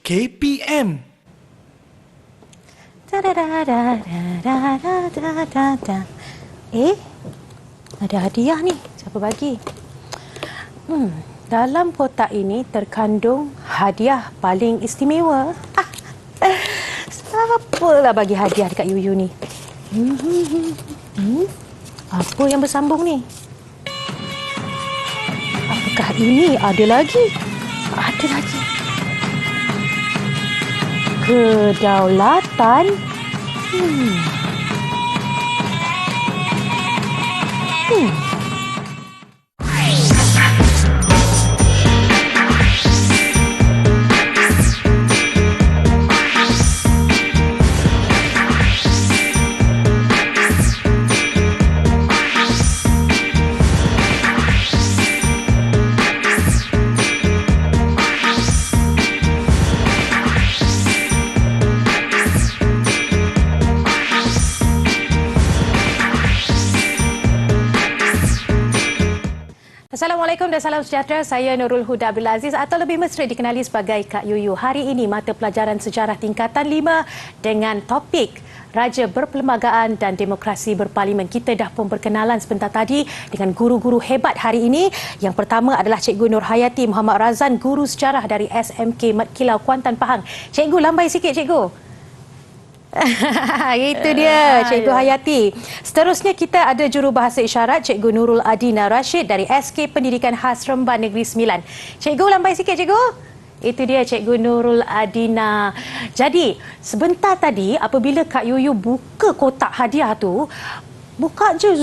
KPM. Ada hadiah ni. Siapa bagi? Dalam kotak ini terkandung hadiah paling istimewa. Siapalah bagi hadiah dekat Yuyu ni? Apa yang bersambung ni? Apakah ini ada lagi? Ada lagi. Kedaulatan. Assalamualaikum dan salam sejahtera. Saya Nurul Huda Abdul Aziz atau lebih mesra dikenali sebagai Kak Yuyu. Hari ini mata pelajaran sejarah tingkatan 5 dengan topik Raja Berperlembagaan dan Demokrasi Berparlimen. Kita dah pun berkenalan sebentar tadi dengan guru-guru hebat hari ini. Yang pertama adalah Cikgu Nur Hayati Muhammad Razan, guru sejarah dari SMK Mat Kilau, Kuantan, Pahang. Cikgu, lambai sikit cikgu. Itu dia Cikgu Hayati. Seterusnya kita ada jurubahasa isyarat Cikgu Nurul Adina Rashid dari SK Pendidikan Khas Remban Negeri Sembilan. Cikgu, lambai sikit cikgu. Itu dia Cikgu Nurul Adina. Jadi sebentar tadi apabila Kak Yuyu buka kotak hadiah tu, buka je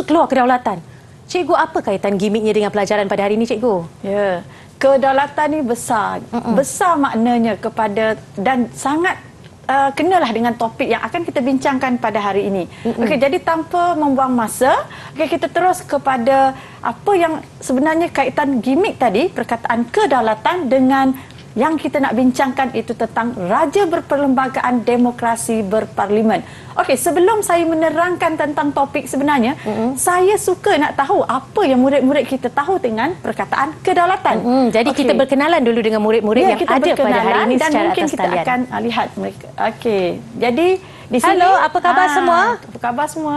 keluar kedaulatan. Cikgu, apa kaitan gimiknya dengan pelajaran pada hari ini cikgu? Ya, kedaulatan ni besar. Besar maknanya kepada dan sangat kenalah dengan topik yang akan kita bincangkan pada hari ini. Okey, jadi tanpa membuang masa, kita terus kepada apa yang sebenarnya kaitan gimik tadi, perkataan kedaulatan dengan yang kita nak bincangkan itu tentang Raja Berperlembagaan Demokrasi Berparlimen. Okey, sebelum saya menerangkan tentang topik sebenarnya, saya suka nak tahu apa yang murid-murid kita tahu dengan perkataan kedaulatan. Jadi kita berkenalan dulu dengan murid-murid yang ada pada hari ini dan secara mungkin atas kita talian. akan lihat mereka. Okey, jadi di sini. Halo, apa khabar semua? Apa khabar semua?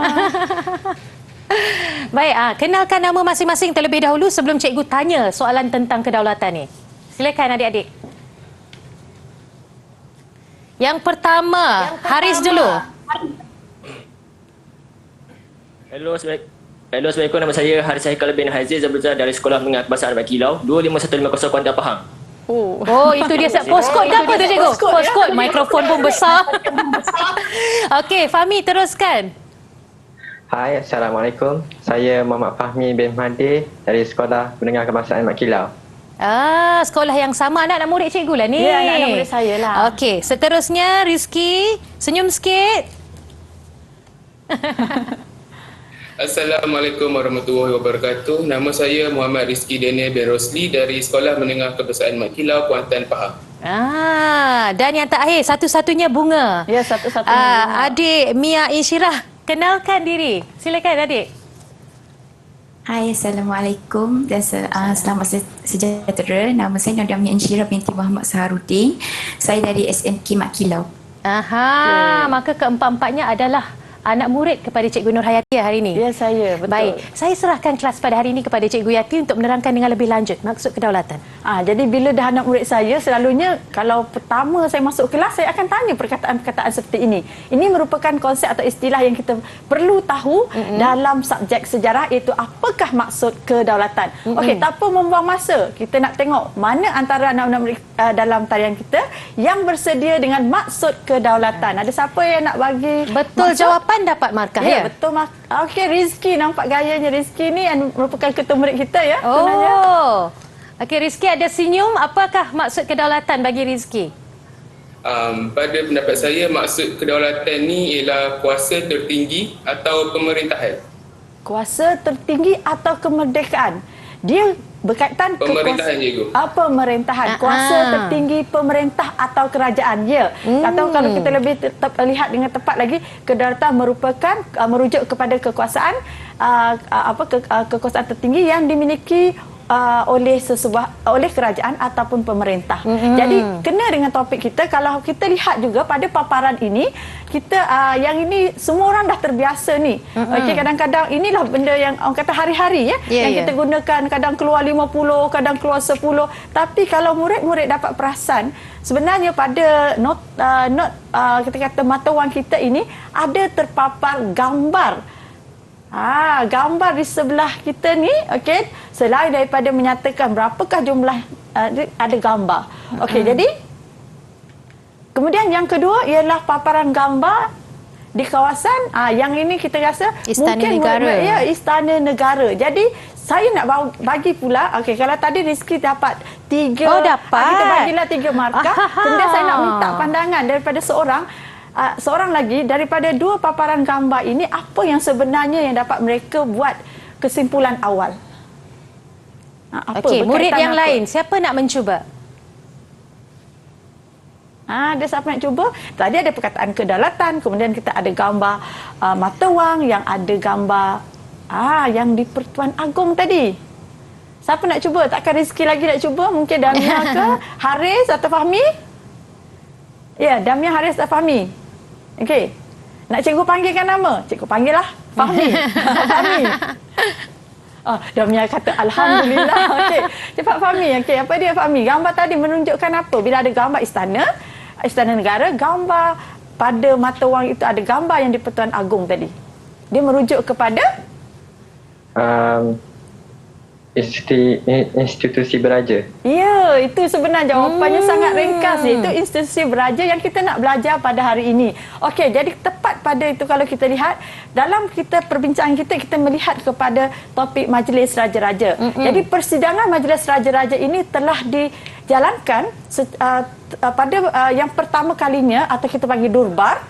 Baik, kenalkan nama masing-masing terlebih dahulu sebelum cikgu tanya soalan tentang kedaulatan ni. Silakan adik-adik. Yang pertama, Haris dulu. Hello, Assalamualaikum. Nama saya Haris Haikal bin Haziz Zabuzah dari Sekolah Menengah Kebangsaan Mat Kilau, 25150 Kuantan, Pahang. Oh, itu dia. Postcode ke apa tu cikgu? Postcode. Mikrofon pun besar. Okey, Fahmi teruskan. Hai, Assalamualaikum. Saya Muhammad Fahmi bin Mahathir dari Sekolah Menengah Kebangsaan Mat Kilau. Sekolah yang sama anak murid cikgu lah ni. Ya, anak murid saya lah. Okey, seterusnya Rizky, senyum sikit. Assalamualaikum warahmatullahi wabarakatuh. Nama saya Muhammad Rizky Daniel bin Rosli dari Sekolah Menengah Kebangsaan Mat Kilau, Kuantan, Pahang. Dan yang terakhir, satu-satunya bunga. Ya, satu-satunya bunga. Adik Mia Insyirah, kenalkan diri. Silakan adik. Hai, Assalamualaikum dan selamat sejahtera. Nama saya Nadia Mia Insyirah binti Muhammad Saharuddin. Saya dari SMK Mat Kilau. Maka keempat-empatnya adalah anak murid kepada Cikgu Nur Hayati hari ini. Ya, saya. Betul. Baik, saya serahkan kelas pada hari ini kepada Cikgu Yati untuk menerangkan dengan lebih lanjut maksud kedaulatan. Jadi bila dah anak murid saya, selalunya kalau pertama saya masuk kelas, saya akan tanya perkataan-perkataan seperti ini. Ini merupakan konsep atau istilah yang kita perlu tahu dalam subjek sejarah, iaitu apakah maksud kedaulatan. Okey, tanpa membuang masa, kita nak tengok mana antara anak-anak murid dalam talian kita yang bersedia dengan maksud kedaulatan. Ada siapa yang nak bagi betul maksud? Jawapan dapat markah ya? Betul. Okey, Rizky, nampak gayanya Rizky ni yang merupakan ketua murid kita ya. Okey, Rizky ada senyum. Apakah maksud kedaulatan bagi Rizky? Pada pendapat saya, maksud kedaulatan ni ialah kuasa tertinggi atau pemerintahan. Kuasa tertinggi atau kemerdekaan. Dia berkaitan pemerintahan cikgu. Pemerintahan, kuasa tertinggi pemerintah atau kerajaan. Ya. Atau kalau kita lebih lihat dengan tepat lagi, kedaulatan merupakan merujuk kepada kekuasaan kekuasaan tertinggi yang dimiliki oleh kerajaan ataupun pemerintah. Jadi kena dengan topik kita. Kalau kita lihat juga pada paparan ini, kita yang ini semua orang dah terbiasa ni. Okey, kadang-kadang inilah benda yang orang kata hari-hari yang kita gunakan, kadang keluar 50, kadang keluar 10. Tapi kalau murid-murid dapat perasan, sebenarnya pada kita kata mata wang kita ini ada terpapar gambar. Gambar di sebelah kita ni, okey, selain daripada menyatakan berapakah jumlah ada gambar. Okey, jadi kemudian yang kedua ialah paparan gambar di kawasan yang ini kita rasa Istana mungkin Negara. Istana Negara. Jadi saya nak bagi pula, okey, kalau tadi Rizky dapat 3, dapat. kita bagilah 3 markah. Kemudian saya nak minta pandangan daripada seorang lagi daripada 2 paparan gambar ini, apa yang sebenarnya yang dapat mereka buat kesimpulan awal. Okey, murid yang lain, siapa nak mencuba? Ada siapa nak cuba? Tadi ada perkataan kedaulatan, kemudian kita ada gambar mata wang, yang ada gambar yang di Pertuan Agong tadi. Siapa nak cuba? Takkan Rizky lagi nak cuba? Mungkin Damia ke? Haris atau Fahmi? Ya, Damia, Haris atau Fahmi? Okey. Nak cikgu panggilkan nama? Cikgu panggil lah. Fahmi. Fahmi. Damia kata Alhamdulillah. Okey. Cepat Fahmi. Okey, apa dia Fahmi? Gambar tadi menunjukkan apa? Bila ada gambar Istana Negara, gambar pada mata wang itu ada gambar yang di Pertuan Agong tadi. Dia merujuk kepada institusi beraja. Ya, itu sebenarnya jawapannya sangat ringkas, iaitu institusi beraja yang kita nak belajar pada hari ini. Okey, jadi tepat pada itu kalau kita lihat dalam perbincangan kita melihat kepada topik Majlis Raja-Raja. Jadi persidangan Majlis Raja-Raja ini telah dijalankan pada yang pertama kalinya, atau kita panggil Durbar,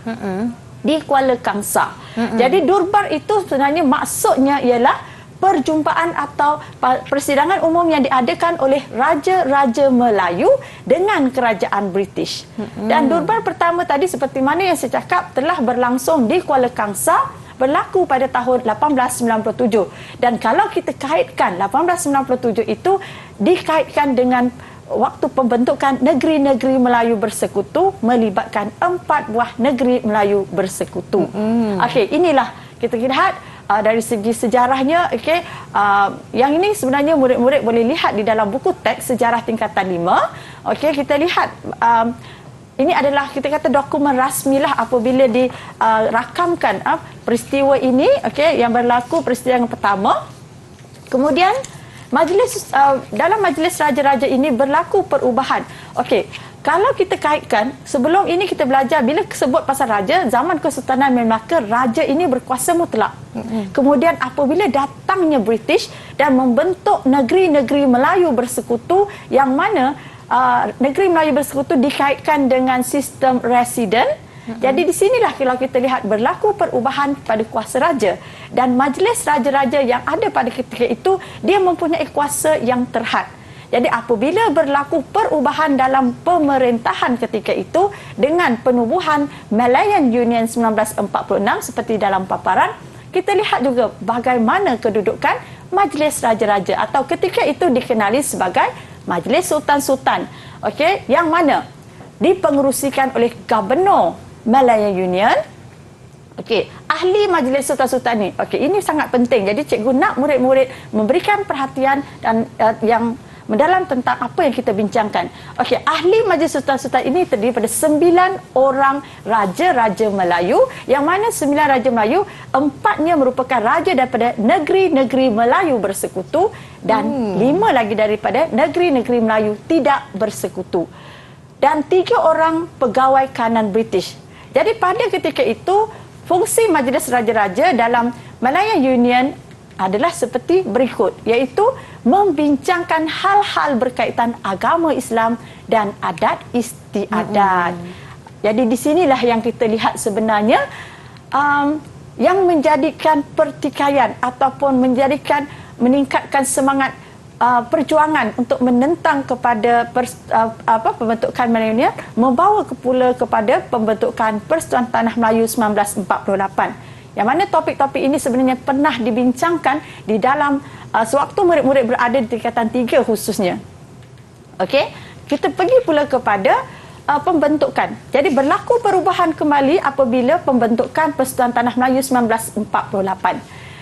di Kuala Kangsar. Jadi Durbar itu sebenarnya maksudnya ialah perjumpaan atau persidangan umum yang diadakan oleh Raja-Raja Melayu dengan Kerajaan British. Dan Durbar pertama tadi seperti mana yang saya cakap telah berlangsung di Kuala Kangsar, berlaku pada tahun 1897. Dan kalau kita kaitkan 1897 itu dikaitkan dengan waktu pembentukan Negeri-Negeri Melayu Bersekutu, melibatkan 4 buah Negeri Melayu Bersekutu. Okey, inilah kita lihat dari segi sejarahnya. Okey, yang ini sebenarnya murid-murid boleh lihat di dalam buku teks sejarah tingkatan 5. Okey, kita lihat ini adalah kita kata dokumen rasmilah apabila dirakamkan peristiwa ini, okey, yang berlaku peristiwa yang pertama. Kemudian dalam Majlis Raja-Raja ini berlaku perubahan. Okey, kalau kita kaitkan, sebelum ini kita belajar bila sebut pasal raja, zaman Kesultanan Melaka, raja ini berkuasa mutlak. Kemudian apabila datangnya British dan membentuk Negeri-Negeri Melayu Bersekutu, yang mana Negeri Melayu Bersekutu dikaitkan dengan sistem residen. Jadi di sinilah kalau kita lihat berlaku perubahan pada kuasa raja, dan Majlis Raja-Raja yang ada pada ketika itu dia mempunyai kuasa yang terhad. Jadi apabila berlaku perubahan dalam pemerintahan ketika itu dengan penubuhan Malayan Union 1946 seperti dalam paparan, kita lihat juga bagaimana kedudukan Majlis Raja-Raja atau ketika itu dikenali sebagai Majlis Sultan-Sultan. Okey, yang mana dipengerusikan oleh Gubernur Malayan Union. Okey, ahli Majlis Sultan-Sultan ni. Okey, ini sangat penting. Jadi cikgu nak murid-murid memberikan perhatian dan yang mendalam tentang apa yang kita bincangkan. Okey, ahli Majlis Sultan-Sultan ini terdiri pada 9 orang raja-raja Melayu, yang mana 9 raja Melayu, 4-nya merupakan raja daripada Negeri-Negeri Melayu Bersekutu dan 5 lagi daripada Negeri-Negeri Melayu Tidak Bersekutu. Dan 3 orang pegawai kanan British. Jadi pada ketika itu, fungsi Majlis Raja-Raja dalam Malayan Union adalah seperti berikut, iaitu membincangkan hal-hal berkaitan agama Islam dan adat istiadat. Jadi di sinilah yang kita lihat sebenarnya yang menjadikan pertikaian ataupun meningkatkan semangat perjuangan untuk menentang kepada pembentukan Malayan Union, membawa pula kepada pembentukan Persatuan Tanah Melayu 1948. Yang mana topik-topik ini sebenarnya pernah dibincangkan di dalam sewaktu murid-murid berada di tingkatan 3 khususnya. Okey, kita pergi pula kepada pembentukan. Jadi berlaku perubahan kembali apabila pembentukan Persatuan Tanah Melayu 1948.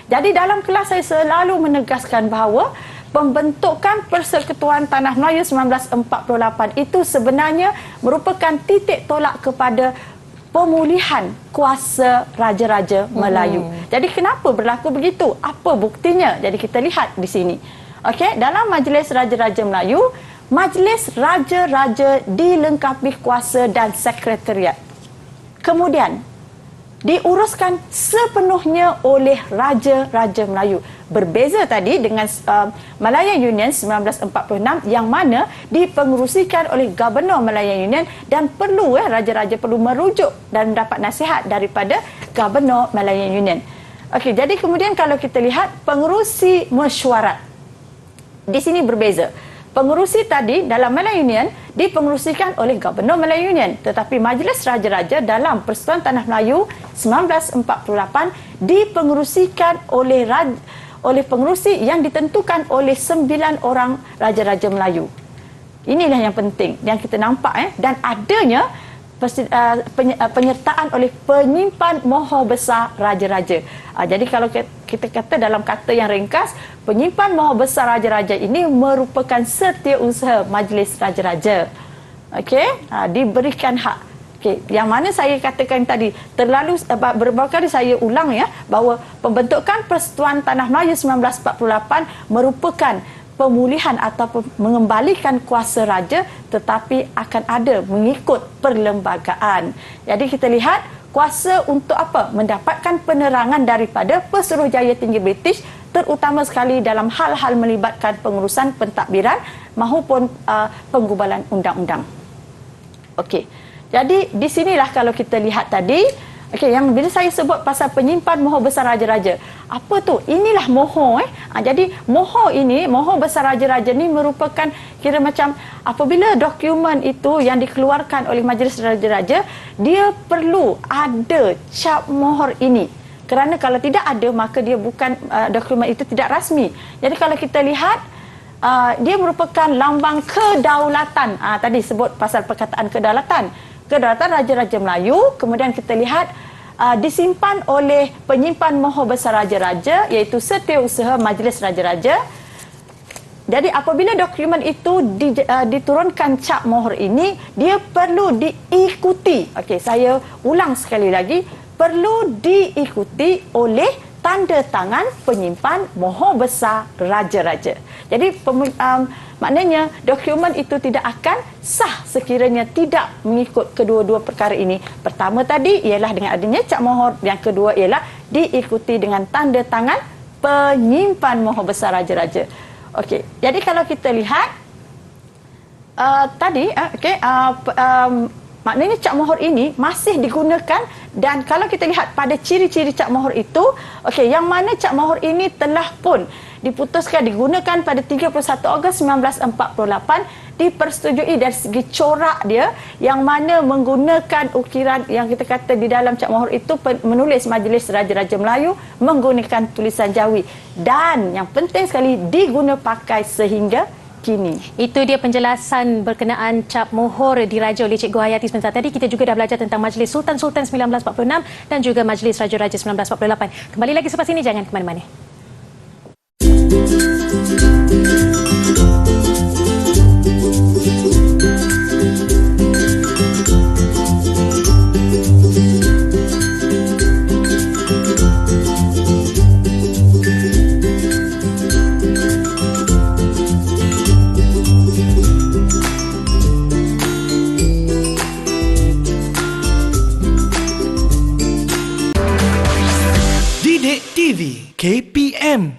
Jadi dalam kelas saya selalu menegaskan bahawa pembentukan Persekutuan Tanah Melayu 1948 itu sebenarnya merupakan titik tolak kepada pemulihan kuasa Raja-Raja Melayu. Jadi kenapa berlaku begitu? Apa buktinya? Jadi kita lihat di sini. Okey, dalam Majlis Raja-Raja Melayu, Majlis Raja-Raja dilengkapi kuasa dan sekretariat. Kemudian, diuruskan sepenuhnya oleh Raja-Raja Melayu. Berbeza tadi dengan Malayan Union 1946 yang mana dipengerusikan oleh Gubernur Malayan Union dan perlu Raja-Raja perlu merujuk dan mendapat nasihat daripada Gubernur Malayan Union. Okey, jadi kemudian kalau kita lihat pengerusi mesyuarat. Di sini berbeza. Pengerusi tadi dalam Malayan Union dipengerusikan oleh Gubernur Malayan Union, tetapi Majlis Raja-Raja dalam Persatuan Tanah Melayu 1948 dipengerusikan oleh pengerusi yang ditentukan oleh 9 orang Raja-Raja Melayu. Inilah yang penting yang kita nampak dan adanya penyertaan oleh penyimpan moho besar Raja-Raja. Jadi kalau kita kata dalam kata yang ringkas, penyimpan moho besar Raja-Raja ini merupakan setiausaha Majlis Raja-Raja. Okey, diberikan hak. Okey, yang mana saya katakan tadi terlalu beberapa kali saya ulang bahawa pembentukan Persekutuan Tanah Melayu 1948 merupakan pemulihan atau mengembalikan kuasa raja, tetapi akan ada mengikut perlembagaan. Jadi kita lihat kuasa untuk apa? Mendapatkan penerangan daripada Pesuruhjaya Tinggi British, terutama sekali dalam hal-hal melibatkan pengurusan pentadbiran maupun penggubalan undang-undang. Okey. Jadi di sinilah kalau kita lihat tadi, yang bila saya sebut pasal penyimpan moho besar Raja-Raja. Apa tu? Inilah moho. Jadi moho ini, moho besar Raja-Raja ni merupakan kira macam apabila dokumen itu yang dikeluarkan oleh Majlis Raja-Raja, dia perlu ada cap mohor ini. Kerana kalau tidak ada, maka dia bukan dokumen itu tidak rasmi. Jadi kalau kita lihat, dia merupakan lambang kedaulatan. Tadi sebut pasal perkataan kedaulatan. Kedaulatan Raja-Raja Melayu, kemudian kita lihat disimpan oleh penyimpan moho besar Raja-Raja, iaitu setiausaha Majlis Raja-Raja. Jadi apabila dokumen itu diturunkan cap mohor ini, dia perlu diikuti. Okey, saya ulang sekali lagi, perlu diikuti oleh tanda tangan penyimpan moho besar Raja-Raja. Jadi maknanya dokumen itu tidak akan sah sekiranya tidak mengikut kedua-dua perkara ini. Pertama tadi ialah dengan adanya cap mohor, yang kedua ialah diikuti dengan tanda tangan penyimpan moho besar Raja-Raja. Okey, jadi kalau kita lihat tadi maknanya cap mohor ini masih digunakan, dan kalau kita lihat pada ciri-ciri cap mohor itu, yang mana cap mohor ini telah pun diputuskan digunakan pada 31 Ogos 1948, dipersetujui dari segi corak dia, yang mana menggunakan ukiran yang kita kata di dalam cap mohor itu menulis Majlis Raja-Raja Melayu menggunakan tulisan Jawi, dan yang penting sekali diguna pakai sehingga kini. Itu dia penjelasan berkenaan cap mohor diraja oleh Cikgu Hayati sebentar tadi. Kita juga dah belajar tentang Majlis Sultan-Sultan 1946 dan juga Majlis Raja-Raja 1948. Kembali lagi selepas ini, jangan ke mana-mana. KPM.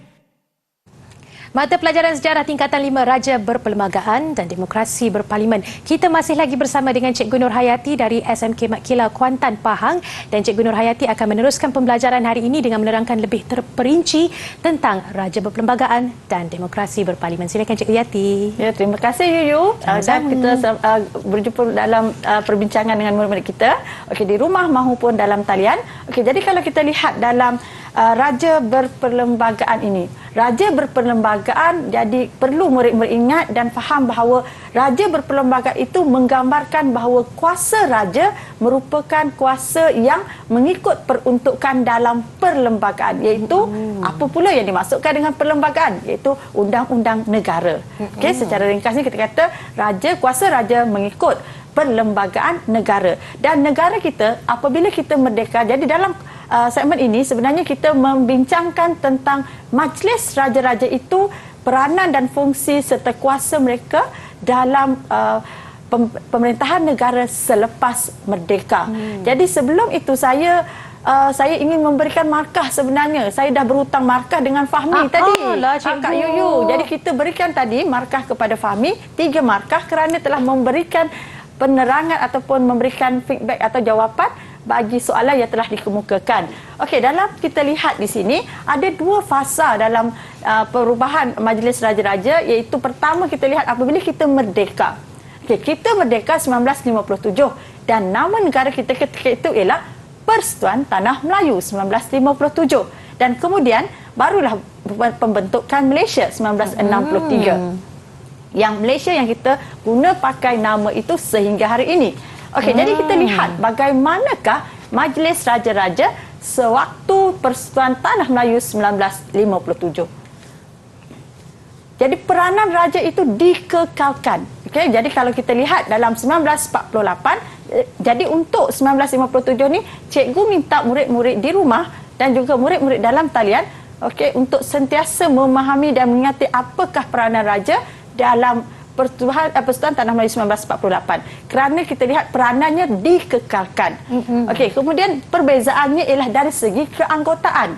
Mata pelajaran sejarah tingkatan 5 Raja Berperlembagaan dan Demokrasi Berparlimen. Kita masih lagi bersama dengan Cikgu Nur Hayati dari SMK Mat Kilau Kuantan, Pahang, dan Cikgu Nur Hayati akan meneruskan pembelajaran hari ini dengan menerangkan lebih terperinci tentang Raja Berperlembagaan dan Demokrasi Berparlimen. Silakan Cikgu Hayati. Ya, terima kasih Yuyu. Dan kita berjumpa dalam perbincangan dengan murid-murid kita. Okey, di rumah maupun dalam talian. Okey, jadi kalau kita lihat dalam raja berperlembagaan ini. Raja berperlembagaan, jadi perlu murid-murid ingat dan faham bahawa raja berperlembagaan itu menggambarkan bahawa kuasa raja merupakan kuasa yang mengikut peruntukan dalam perlembagaan, iaitu apa pula yang dimaksudkan dengan perlembagaan, iaitu undang-undang negara. Okey, secara ringkasnya kita kata kuasa raja mengikut perlembagaan negara. Dan negara kita apabila kita merdeka, jadi dalam segmen ini sebenarnya kita membincangkan tentang majlis raja-raja itu, peranan dan fungsi serta kuasa mereka dalam pemerintahan negara selepas merdeka. Jadi sebelum itu saya ingin memberikan markah sebenarnya. Saya dah berhutang markah dengan Fahmi tadi. Kak Yuyu. Jadi kita berikan tadi markah kepada Fahmi, 3 markah kerana telah memberikan penerangan ataupun memberikan feedback atau jawapan bagi soalan yang telah dikemukakan. Okey, dalam kita lihat di sini ada 2 fasa dalam perubahan Majlis Raja-Raja, iaitu pertama kita lihat apabila kita merdeka. Okey, kita merdeka 1957 dan nama negara kita ketika itu ialah Persatuan Tanah Melayu 1957 dan kemudian barulah pembentukan Malaysia 1963. Yang Malaysia yang kita guna pakai nama itu sehingga hari ini. Okey, jadi kita lihat bagaimanakah Majlis Raja-Raja sewaktu Persatuan Tanah Melayu 1957. Jadi peranan raja itu dikekalkan. Okey, jadi kalau kita lihat dalam 1948, jadi untuk 1957 ni cikgu minta murid-murid di rumah dan juga murid-murid dalam talian, okey, untuk sentiasa memahami dan mengingati apakah peranan raja dalam Persatuan Tanah Melayu 1948. Kerana kita lihat peranannya dikekalkan. Okey, kemudian perbezaannya ialah dari segi keanggotaan.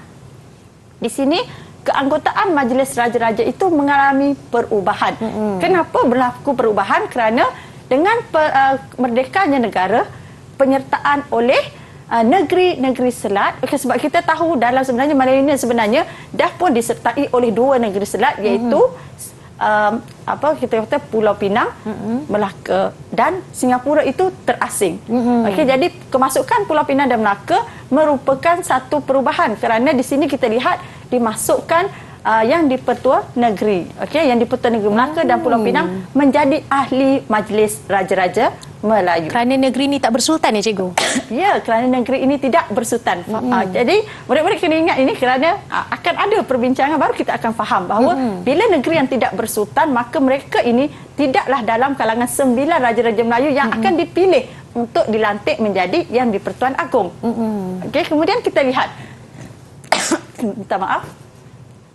Di sini keanggotaan Majlis Raja-Raja itu mengalami perubahan. Kenapa berlaku perubahan? Kerana dengan merdekanya negara, penyertaan oleh negeri-negeri selat. Okey, sebab kita tahu dalam sebenarnya Malaysia sebenarnya dah pun disertai oleh 2 negeri selat, iaitu kita kata Pulau Pinang, Melaka dan Singapura itu terasing. Okey, jadi kemasukan Pulau Pinang dan Melaka merupakan satu perubahan kerana di sini kita lihat dimasukkan yang di-Pertua Negeri. Okey, yang di-Pertua Negeri Melaka dan Pulau Pinang menjadi ahli Majlis Raja-Raja Melayu. Kerana negeri ini tak bersultan ya cikgu? Ya, kerana negeri ini tidak bersultan. Jadi murid-murid kena ingat ini kerana akan ada perbincangan baru kita akan faham bahawa bila negeri yang tidak bersultan, maka mereka ini tidaklah dalam kalangan 9 Raja-Raja Melayu yang akan dipilih untuk dilantik menjadi yang di-Pertuan Agong. Okey, kemudian kita lihat minta maaf,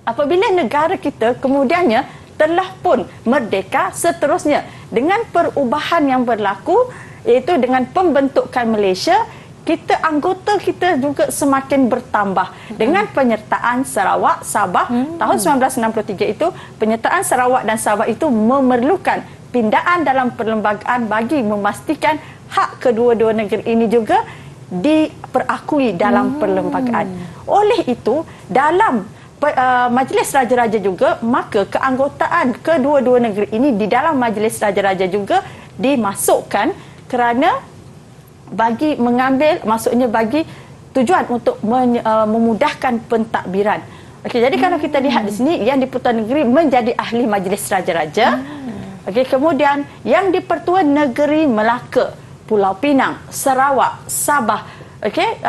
apabila negara kita kemudiannya telah pun merdeka, seterusnya dengan perubahan yang berlaku, iaitu dengan pembentukan Malaysia, anggota kita juga semakin bertambah dengan penyertaan Sarawak, Sabah. Tahun 1963 itu penyertaan Sarawak dan Sabah itu memerlukan pindaan dalam perlembagaan bagi memastikan hak kedua-dua negeri ini juga diperakui dalam perlembagaan. Oleh itu, dalam Majlis Raja-Raja juga, maka keanggotaan kedua-dua negeri ini di dalam Majlis Raja-Raja juga dimasukkan kerana maksudnya bagi tujuan untuk memudahkan pentadbiran. Okey, jadi kalau kita lihat di sini yang di-Pertuan Negeri menjadi ahli Majlis Raja-Raja. Okey, kemudian yang di-Pertuan Negeri Melaka, Pulau Pinang, Sarawak, Sabah, okey,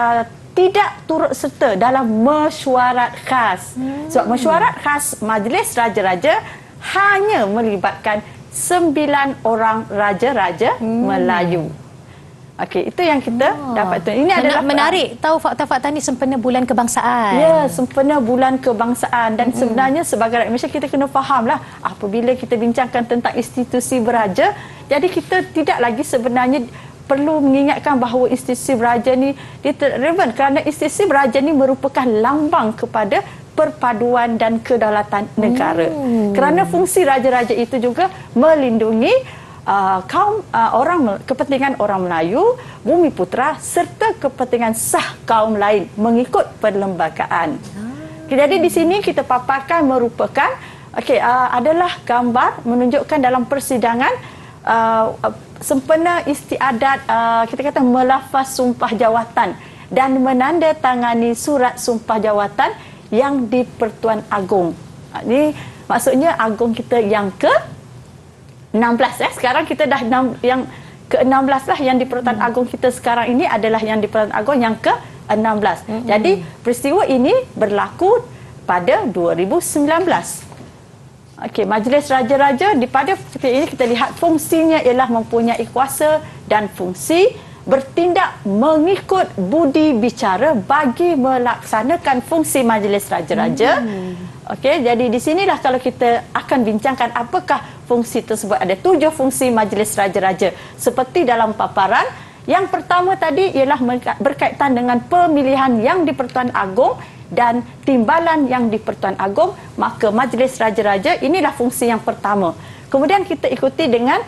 tidak turut serta dalam mesyuarat khas. Sebab mesyuarat khas Majlis Raja-Raja hanya melibatkan 9 orang raja-raja Melayu. Okey, itu yang kita dapat. Ini adalah menarik tahu fakta-fakta ni sempena bulan kebangsaan. Ya, sempena bulan kebangsaan dan sebenarnya sebagai rakyat Malaysia kita kena fahamlah apabila kita bincangkan tentang institusi beraja, jadi kita tidak lagi sebenarnya perlu mengingatkan bahawa institusi beraja ni relevan kerana institusi beraja ni merupakan lambang kepada perpaduan dan kedaulatan negara. Kerana fungsi raja-raja itu juga melindungi kepentingan orang Melayu, Bumi Putera serta kepentingan sah kaum lain mengikut perlembagaan. Jadi di sini kita paparkan merupakan adalah gambar menunjukkan dalam persidangan sempena istiadat kita kata melafaz sumpah jawatan dan menandatangani surat sumpah jawatan yang di-Pertuan Agong. Ini maksudnya Agong kita yang ke-16. Sekarang kita dah yang ke-16 lah yang di-Pertuan Agong kita sekarang ini adalah yang di-Pertuan Agong yang ke-16. Jadi peristiwa ini berlaku pada 2019. Okey, Majlis Raja-Raja pada ketika ini kita lihat fungsinya ialah mempunyai kuasa dan fungsi bertindak mengikut budi bicara bagi melaksanakan fungsi Majlis Raja-Raja. Okey, jadi di sinilah kalau kita akan bincangkan apakah fungsi tersebut. Ada 7 fungsi Majlis Raja-Raja. Seperti dalam paparan, yang pertama tadi ialah berkaitan dengan pemilihan yang di-Pertuan Agong dan timbalan yang di-Pertuan Agong, maka Majlis Raja-Raja inilah fungsi yang pertama. Kemudian kita ikuti dengan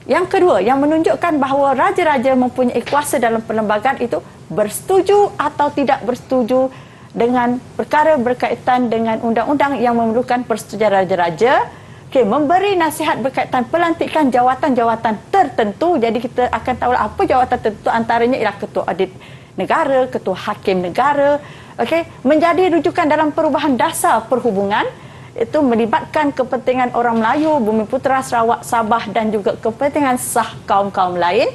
yang kedua yang menunjukkan bahawa raja-raja mempunyai kuasa dalam perlembagaan itu bersetuju atau tidak bersetuju dengan perkara berkaitan dengan undang-undang yang memerlukan persetujuan raja-raja. Okey, memberi nasihat berkaitan pelantikan jawatan-jawatan tertentu. Jadi kita akan tahu apa jawatan tertentu, antaranya ialah ketua audit negara, ketua hakim negara. Okey, menjadi rujukan dalam perubahan dasar perhubungan, itu melibatkan kepentingan orang Melayu, Bumiputera, Sarawak, Sabah dan juga kepentingan sah kaum-kaum lain,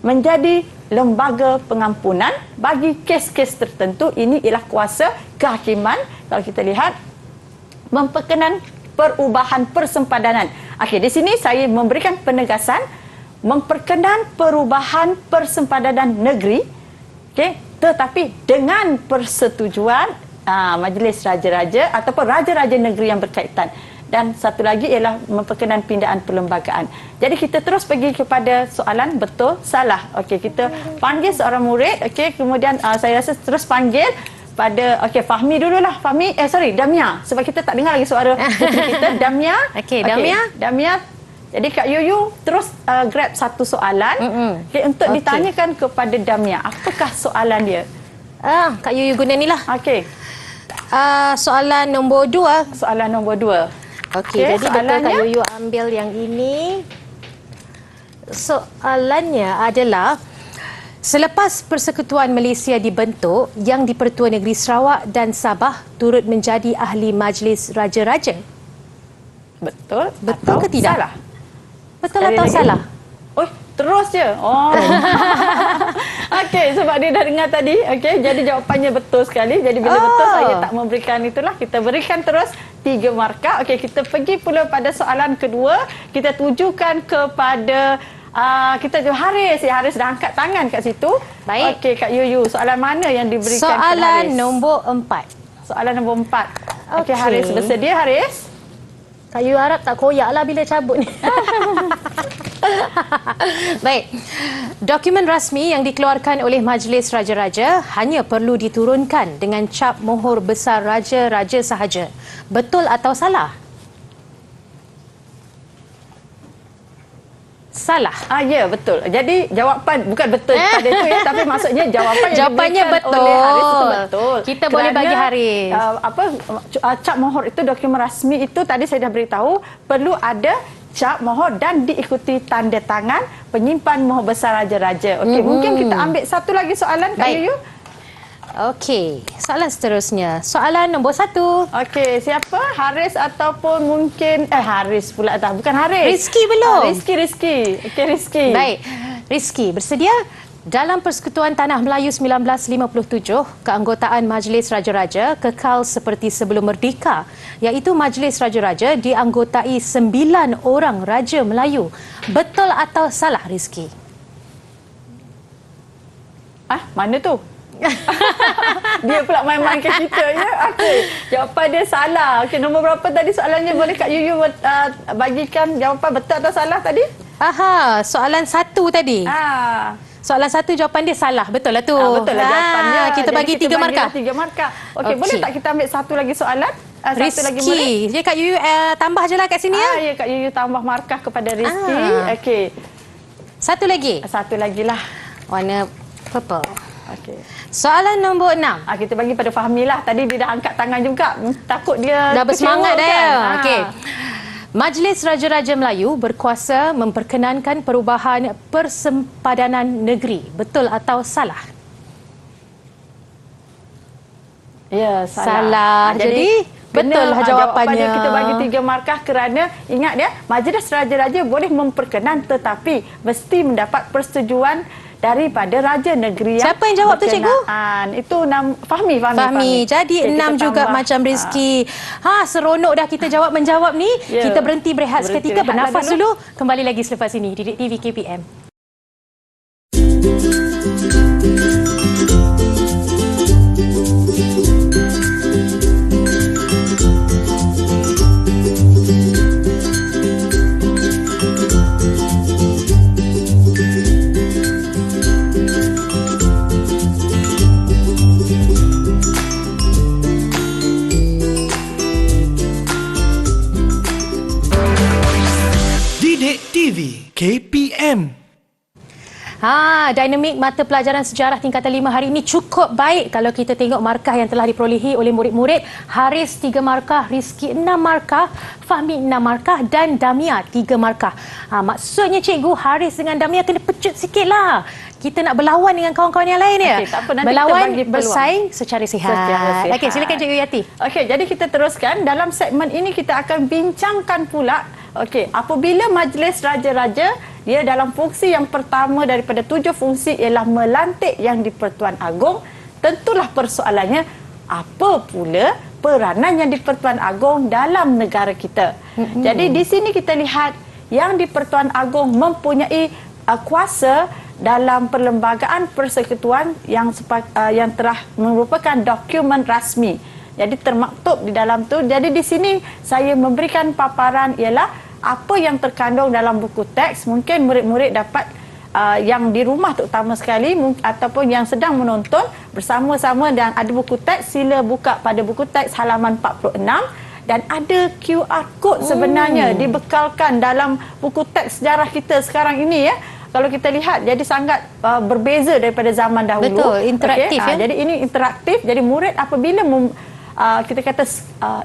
menjadi lembaga pengampunan bagi kes-kes tertentu. Ini ialah kuasa kehakiman. Kalau kita lihat, memperkenan perubahan persempadanan. Okey, di sini saya memberikan penegasan memperkenan perubahan persempadanan negeri. Okey, tetapi dengan persetujuan Majlis Raja-Raja ataupun raja-raja negeri yang berkaitan. Dan satu lagi ialah memperkenan pindaan perlembagaan. Jadi kita terus pergi kepada soalan betul salah. Okey, kita panggil seorang murid. Okey, kemudian saya rasa terus panggil pada Fahmi dululah. Damia, sebab kita tak dengar lagi suara puteri kita. Damia. Okey, Damia. Damia. Jadi Kak Yuyu terus grab satu soalan untuk ditanyakan kepada Damia. Apakah soalan dia? Kak Yuyu guna ni lah. Okey. Soalan nombor 2. Soalan nombor 2. Okey, jadi betul Kak Yuyu ambil yang ini. Soalannya adalah, selepas Persekutuan Malaysia dibentuk, yang di-Pertua Negeri Sarawak dan Sabah turut menjadi ahli Majlis Raja-Raja. Betul Betul ke tidak? Salah? Betul Sekali atau lagi. salah? Oh, terus je. Oh. Okey, sebab dia dah dengar tadi. Okey, jadi jawapannya betul sekali. Jadi bila betul, saya tak memberikan itulah. Kita berikan terus 3 markah. Okey, kita pergi pula pada soalan kedua. Kita tujukan kepada kita Haris. Haris dah angkat tangan kat situ. Baik. Okey, Kak Yuyu, soalan mana yang diberikan kepada Haris? Soalan nombor 4. Soalan nombor 4. Okey, Okey. Haris, bersedia Haris? Kak Yuyu harap tak koyak lah bila cabut ni. Baik. Dokumen rasmi yang dikeluarkan oleh Majlis Raja-Raja hanya perlu diturunkan dengan cap mohor besar Raja-Raja sahaja. Betul atau salah? Salah. Ya, betul. Jadi jawapan bukan betul pada itu ya, tapi maksudnya jawapan yang Jawapannya diberikan betul. oleh Haris itu betul. Kita boleh bagi Haris. Cap mohor itu, dokumen rasmi itu tadi saya dah beritahu perlu ada cap mohor dan diikuti tanda tangan penyimpan mohor besar raja-raja. Okey, mungkin kita ambil satu lagi soalan Kak Baik. Yuyu. Okey, soalan seterusnya. Soalan nombor 1. Okey, siapa? Haris ataupun mungkin Haris pula dah. Bukan Haris. Rizky belum? Rizky. Okey, Rizky. Baik. Rizky, bersedia? Dalam Persekutuan Tanah Melayu 1957, keanggotaan Majlis Raja-Raja kekal seperti sebelum merdeka, iaitu Majlis Raja-Raja dianggotai 9 orang Raja Melayu. Betul atau salah, Rizky? Mana tu? Dia pula main-main ke kita ya. Okey, jawapan dia salah. Okey, nombor berapa tadi soalannya? Boleh Kak Yuyu bagikan jawapan betul atau salah tadi? Soalan 1 tadi. Soalan 1 jawapan dia salah. Betul lah tu. Betul lah jawapannya. Kita Jadi bagi 3 markah. 3 markah. Okey, boleh tak kita ambil satu lagi soalan? Satu lagi boleh? Rizky. Jadi Kak Yuyu tambah je lah kat sini ya. Ya, Kak Yuyu tambah markah kepada Rizky. Okey. Satu lagi. Satu lagi lah. Warna purple. Okey. Soalan nombor 6. Kita bagi pada Fahmi lah. Tadi dia dah angkat tangan juga. Takut dia Dah bersemangat kecewa, dah ya. kan? Okey. Majlis Raja-Raja Melayu berkuasa memperkenankan perubahan persempadanan negeri. Betul atau salah? Ya, Salah. Jadi, betul lah jawapannya. Kita bagi 3 markah kerana ingat dia, Majlis Raja-Raja boleh memperkenan tetapi mesti mendapat persetujuan daripada Raja Negeri yang Siapa yang jawab tu, Cikgu? Itu Fahmi. Jadi Okey, 6 kita juga tambah. macam Rizki. Seronok dah kita jawab-menjawab ni. Ya. Kita berhenti berehat seketika, rehatlah bernafas dulu. Kembali lagi selepas ini di TV KPM. Didik TV KPM. Dinamik mata pelajaran sejarah tingkatan 5 hari ini cukup baik kalau kita tengok markah yang telah diperolehi oleh murid-murid. Haris 3 markah, Rizki 6 markah, Fahmi 6 markah dan Damia 3 markah. Maksudnya cikgu, Haris dengan Damia kena pecut sikit lah. Kita nak berlawan dengan kawan-kawan yang lain ya. Okey, tak apa, nanti berlawan, kita bagi peluang. bersaing secara sihat. Okey, silakan Cikgu Yati. Okey, jadi kita teruskan. Dalam segmen ini kita akan bincangkan pula, okey, apabila Majlis Raja-Raja dia dalam fungsi yang pertama daripada 7 fungsi ialah melantik Yang di-Pertuan Agong, tentulah persoalannya apa pula peranan Yang di-Pertuan Agong dalam negara kita. Jadi di sini kita lihat Yang di-Pertuan Agong mempunyai kuasa dalam perlembagaan persekutuan yang telah merupakan dokumen rasmi. Jadi termaktub di dalam tu. Jadi di sini saya memberikan paparan ialah apa yang terkandung dalam buku teks. Mungkin murid-murid dapat yang di rumah terutama sekali ataupun yang sedang menonton bersama-sama dan ada buku teks, sila buka pada buku teks halaman 46 dan ada QR code sebenarnya dibekalkan dalam buku teks sejarah kita sekarang ini ya. Kalau kita lihat, jadi sangat berbeza daripada zaman dahulu. Betul, interaktif ya. Jadi ini interaktif. Jadi murid apabila kita kata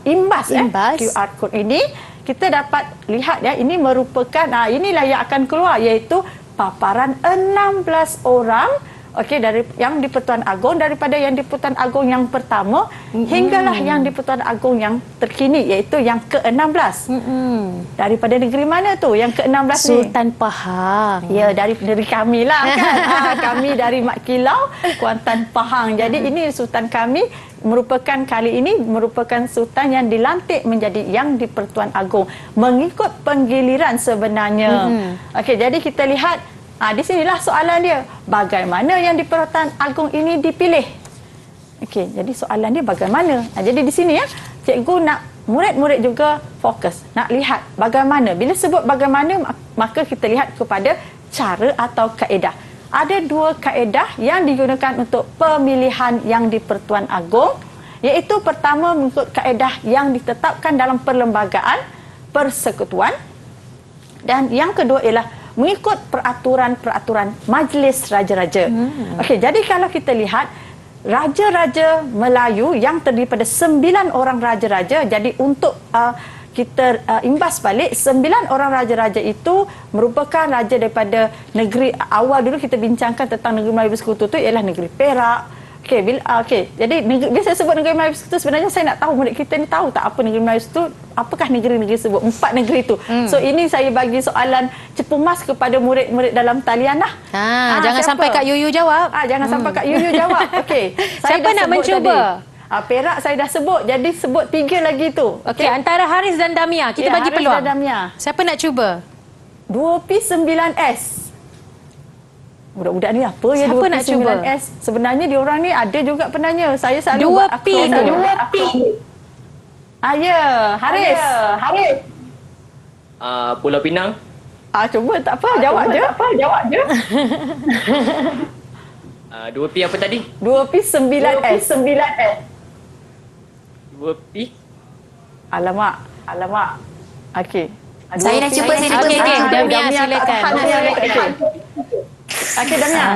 imbas QR code ini, kita dapat lihat ya, ini merupakan inilah yang akan keluar, iaitu paparan 16 orang dari Yang di-Pertuan Agong, daripada Yang di-Pertuan Agong yang pertama hinggalah Yang di-Pertuan Agong yang terkini, iaitu yang ke-16. Daripada negeri mana tu yang ke-16 ni? Sultan Pahang. Ya, dari kami lah kan. Kami dari Mat Kilau, Kuantan Pahang. Jadi ini sultan kami kali ini merupakan sultan yang dilantik menjadi Yang di-Pertuan Agong mengikut penggiliran sebenarnya. Okey, jadi kita lihat di sinilah soalan dia. Bagaimana Yang di-Pertuan Agong ini dipilih? Okey, jadi soalan dia bagaimana? Jadi di sini ya, cikgu nak murid-murid juga fokus. Nak lihat bagaimana. Bila sebut bagaimana, maka kita lihat kepada cara atau kaedah. Ada 2 kaedah yang digunakan untuk pemilihan Yang di-Pertuan Agong, iaitu pertama mengikut kaedah yang ditetapkan dalam perlembagaan persekutuan dan yang kedua ialah mengikut peraturan-peraturan Majlis Raja-Raja. Okey, jadi kalau kita lihat Raja-Raja Melayu yang terdiri pada 9 orang Raja-Raja, jadi untuk kita imbas balik 9 orang Raja-Raja itu merupakan raja daripada negeri awal. Dulu kita bincangkan tentang negeri Melayu Bersekutu itu ialah negeri Perak. Jadi bila saya sebut negeri Melayu Bersekutu, sebenarnya saya nak tahu murid kita ni tahu tak apa negeri Melayu Bersekutu, apakah negeri-negeri sebut, 4 negeri itu. So ini saya bagi soalan cepu mas kepada murid-murid dalam talian lah. Jangan sampai Kak Yuyu jawab. Jangan sampai Kak Yuyu jawab. Okey. Siapa nak mencuba? Perak saya dah sebut, jadi sebut 3 lagi tu. Okey, antara Haris dan Damia, kita bagi Haris peluang. dan Damia. Siapa nak cuba? 2P9S. Budak-budak ni apa ya Siapa nak cuba? 2P9S? Sebenarnya diorang ni ada juga penanya. Saya selalu 2P tu. 2P. Ya, Haris. Pulau Pinang. Cuba tak apa, jawab je. 2P apa tadi? 2P9S. 2P. Alamak. Okey. Saya nak cuba, saya nak Okey, cuba. Damia silakan. Okey, Damia.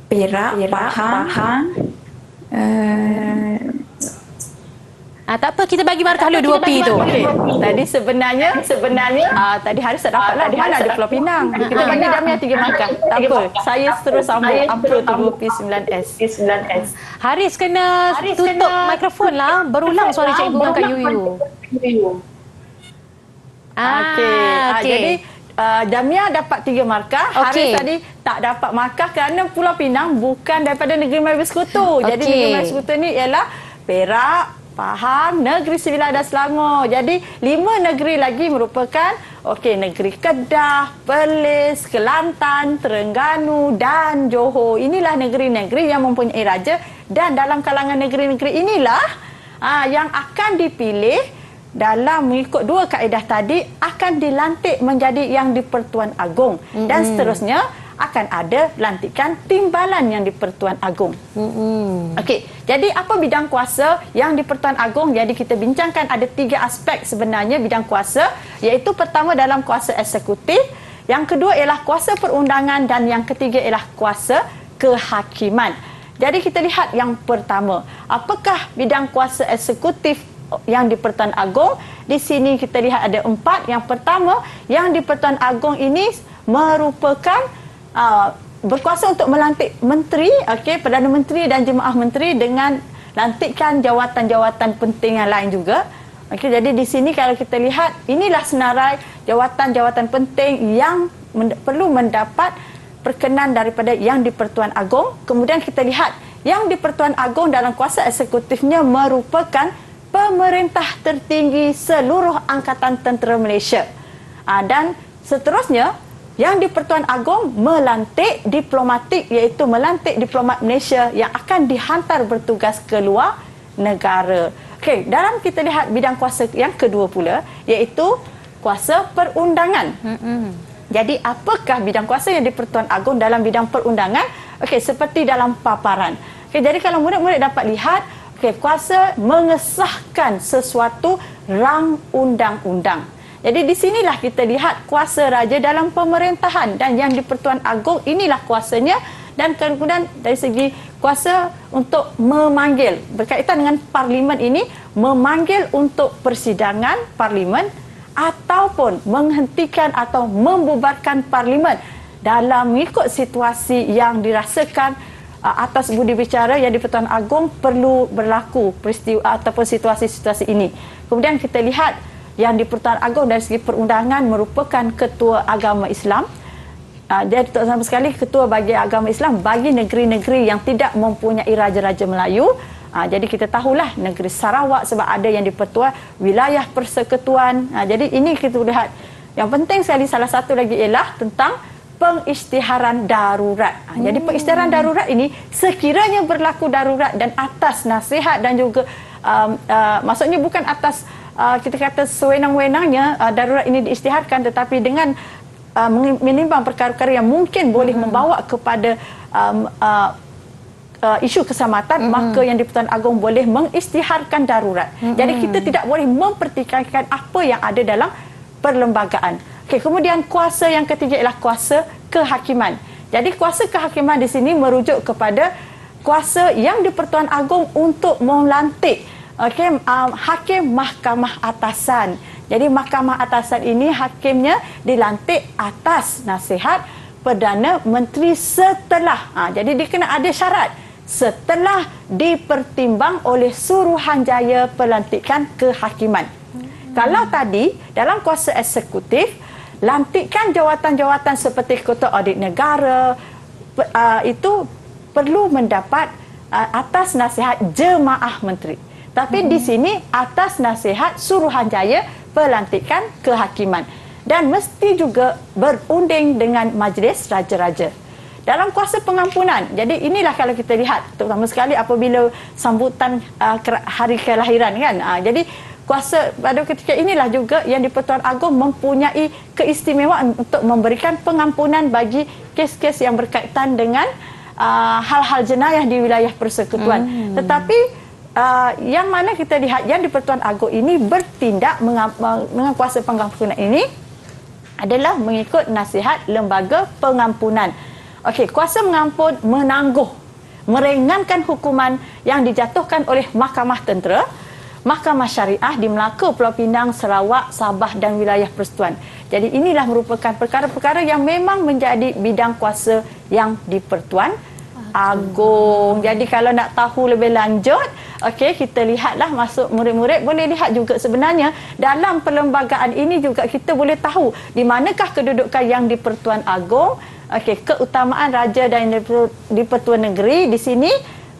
Perak, Pahang. Tak apa, kita bagi markah dulu 2P tu. Okey. Tadi sebenarnya tadi Haris tak dapat lah. Di mana ada Pulau Pinang. Kita bagi Damia 3 markah. Tak apa. Saya terus sambung apa tu 2P9S. Haris kena tutup mikrofon lah. Berulang suara cikgu dengan Kak Yuyu. Okey. Jadi Damia dapat 3 markah. Okey. Haris tadi tak dapat markah kerana Pulau Pinang bukan daripada Negeri Melayu Bersekutu. Jadi Negeri Melayu Bersekutu ni ialah Perak, Pahang, Negeri Sembilan dan Selangor. Jadi 5 negeri lagi merupakan negeri Kedah, Perlis, Kelantan, Terengganu dan Johor. Inilah negeri-negeri yang mempunyai raja dan dalam kalangan negeri-negeri inilah yang akan dipilih dalam mengikut 2 kaedah tadi akan dilantik menjadi yang di-Pertuan Agong dan seterusnya akan ada lantikan timbalan yang di-Pertuan Agong. Okey, jadi apa bidang kuasa yang di-Pertuan Agong? Jadi kita bincangkan ada 3 aspek sebenarnya bidang kuasa, iaitu pertama dalam kuasa eksekutif, yang kedua ialah kuasa perundangan dan yang ketiga ialah kuasa kehakiman. Jadi kita lihat yang pertama, apakah bidang kuasa eksekutif yang di-Pertuan Agong? Di sini kita lihat ada 4. Yang pertama, yang di-Pertuan Agong ini merupakan berkuasa untuk melantik menteri, Perdana Menteri dan Jemaah Menteri dengan lantikan jawatan-jawatan penting yang lain juga. Jadi di sini kalau kita lihat, inilah senarai jawatan-jawatan penting yang perlu mendapat perkenan daripada yang di-Pertuan Agong. Kemudian kita lihat, yang di-Pertuan Agong dalam kuasa eksekutifnya merupakan pemerintah tertinggi seluruh Angkatan Tentera Malaysia. Dan seterusnya, yang di-Pertuan Agong melantik diplomatik, iaitu melantik diplomat Malaysia yang akan dihantar bertugas ke luar negara. Dalam kita lihat bidang kuasa yang kedua pula, iaitu kuasa perundangan. Jadi apakah bidang kuasa yang di-Pertuan Agong dalam bidang perundangan? Seperti dalam paparan. Jadi kalau murid-murid dapat lihat, kuasa mengesahkan sesuatu rang undang-undang. Jadi di sinilah kita lihat kuasa raja dalam pemerintahan dan yang di-Pertuan Agong inilah kuasanya, dan kemudian dari segi kuasa untuk memanggil berkaitan dengan parlimen ini, memanggil untuk persidangan parlimen ataupun menghentikan atau membubarkan parlimen dalam mengikut situasi yang dirasakan atas budi bicara yang di-Pertuan Agong perlu berlaku peristiwa ataupun situasi-situasi ini. Kemudian kita lihat yang di-Pertuan Agong dari segi perundangan merupakan ketua agama Islam. Dia sama sekali ketua bagi agama Islam bagi negeri-negeri yang tidak mempunyai raja-raja Melayu. Jadi kita tahulah negeri Sarawak sebab ada yang di-Pertuan wilayah persekutuan. Jadi ini kita lihat. Yang penting sekali salah satu lagi ialah tentang pengisytiharan darurat. Jadi pengisytiharan darurat ini sekiranya berlaku darurat dan atas nasihat dan juga maksudnya bukan atas kita kata sewenang-wenangnya darurat ini diisytiharkan, tetapi dengan menimbang perkara-perkara yang mungkin boleh membawa kepada isu keselamatan, maka yang di-Pertuan Agong boleh mengisytiharkan darurat. Jadi kita tidak boleh mempertikaikan apa yang ada dalam perlembagaan. Kemudian kuasa yang ketiga ialah kuasa kehakiman. Jadi kuasa kehakiman di sini merujuk kepada kuasa yang di-Pertuan Agong untuk melantik hakim mahkamah atasan. Jadi mahkamah atasan ini hakimnya dilantik atas nasihat Perdana Menteri setelah jadi dia kena ada syarat setelah dipertimbang oleh Suruhanjaya Pelantikan Kehakiman. Kalau tadi dalam kuasa eksekutif, lantikan jawatan-jawatan seperti Ketua Audit Negara itu perlu mendapat atas nasihat Jemaah Menteri. Tapi di sini atas nasihat Suruhanjaya Pelantikan Kehakiman. Dan mesti juga berunding dengan Majlis Raja-Raja. Dalam kuasa pengampunan, jadi inilah kalau kita lihat, terutama sekali apabila sambutan hari kelahiran kan. Jadi kuasa pada ketika inilah juga yang di-Pertuan Agong mempunyai keistimewaan untuk memberikan pengampunan bagi kes-kes yang berkaitan dengan hal-hal jenayah di wilayah persekutuan. Tetapi yang mana kita lihat yang di-Pertuan Agong ini bertindak dengan kuasa pengampunan ini adalah mengikut nasihat Lembaga Pengampunan. Kuasa mengampun menangguh, meringankan hukuman yang dijatuhkan oleh Mahkamah Tentera Mahkamah Syariah di Melaka, Pulau Pinang, Sarawak, Sabah dan wilayah Persekutuan. Jadi inilah merupakan perkara-perkara yang memang menjadi bidang kuasa yang di-Persekutuan Agong. Jadi kalau nak tahu lebih lanjut, okey, kita lihatlah masuk murid-murid boleh lihat juga sebenarnya dalam perlembagaan ini juga kita boleh tahu di manakah kedudukan yang di-Persekutuan Agong. Okey, keutamaan raja dan di-Persekutuan Negeri di sini